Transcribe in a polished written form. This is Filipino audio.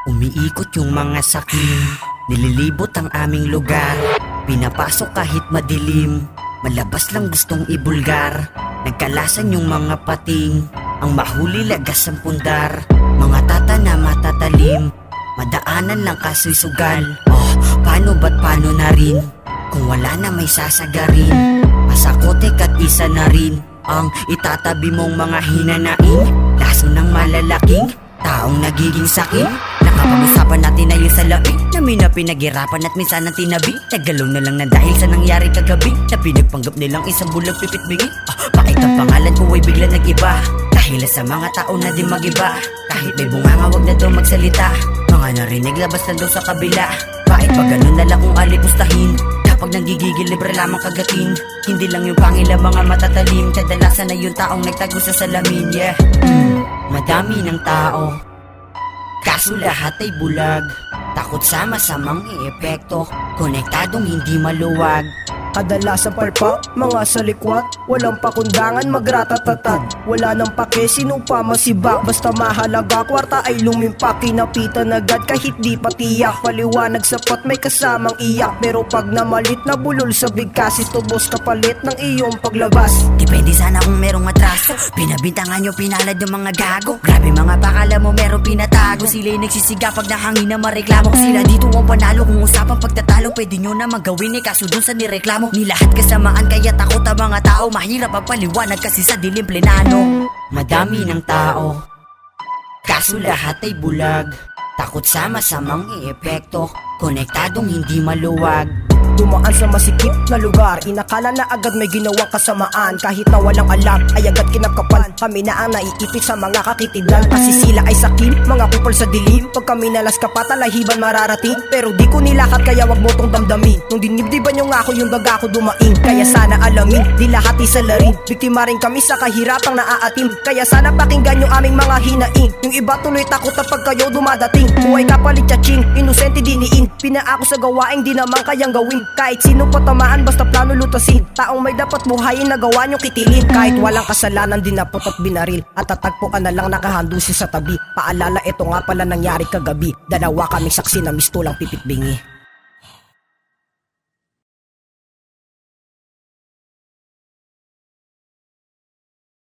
Umiikot yung mga sakim, nililibot ang aming lugar. Pinapasok kahit madilim, malabas lang gustong ibulgar. Nagkalasan yung mga pating, ang mahuli lagas ang pundar. Mga tata na matatalim, madaanan lang kaso'y sugal. Oh, paano ba't paano na rin, kung wala na may sasagarin. Masakotek at isa na rin ang itatabi mong mga hinanaing. Laso ng malalaking taong nagiging sakim. Nakapag-usapan natin na yung salapi namin na pinaghirapan at minsan ang tinabi. Nagalaw na lang na dahil sa nangyari kagabi, na pinagpanggap nilang isang bulag pipit bingi. Bakit ang pangalan ko ay bigla nag-iba? Dahil sa mga tao na di mag-iba. Kahit may bunganga wag na daw magsalita, mga narinig labas na daw sa kabila. Bakit pag ganun na lang kung alipustahin? Kapag nanggigigil libre lamang kagatin. Hindi lang yung pangila mga matatalim, kadalasan na yung taong nagtago sa salamin. Yeah, madami ng tao, kaso lahat ay bulag. Takot sa masamang epekto, konektadong hindi maluwag. Kadalasan palpak, mga salikwat, walang pakundangan magratatatat. Wala nang pake, sino pa masibak, basta mahalaga kwarta ay lumimpak. Kinapitan agad kahit di patiyak, paliwanag sapat may kasamang iyak. Pero pag namalit na bulol sa bigkas, itubos kapalit ng iyong paglabas. Depende sana kung merong atraso, pinabintangan nyo pinalad yung mga gago. Grabe mga bakala mo merong pinatago, sila'y nagsisiga pag nahangin na mareklamo. Sila dito ang panalo kung usapang pagtatalo, pwede nyo na magawin kaso dun sa nireklamo. Ni lahat kasamaan kaya takot ang mga tao, mahirap ang paliwanag kasi sa dilim plenano. Madami ng tao, kaso lahat ay bulag. Takot sa masamang epekto, konektadong hindi maluwag. Dumaan sa masikip na lugar, inakala na agad may ginawang kasamaan. Kahit na walang alam, ay agad kinakapan. Kami na ang naiipit sa mga kakitigan, kasi sila ay sakim, mga kupal sa dilim. Pag kami nalas ka pa, talahiban mararating. Pero di ko nilakat kaya wag mo tong damdamin. Nung dinibdiban nyo nga ako yung daga ko dumaing. Kaya sana alamin, di lahat isalarin. Biktima rin kami sa kahirapang naaatim. Kaya sana pakinggan nyo aming mga hinaing. Yung iba tuloy takot at pag kayo dumadating. Buhay kapalit tsaching, inosente diniin. Pinaako sa gawaing di naman kayang gawin. Kahit sino patamaan basta plano lutasin. Taong may dapat buhayin nagawa nyo kitilin. Kahit walang kasalanan dinapot at binaril, at tatagpuan na lang nakahandusin sa tabi. Paalala ito nga pala nangyari kagabi, dalawa kaming saksi na mistulang pipit bingi.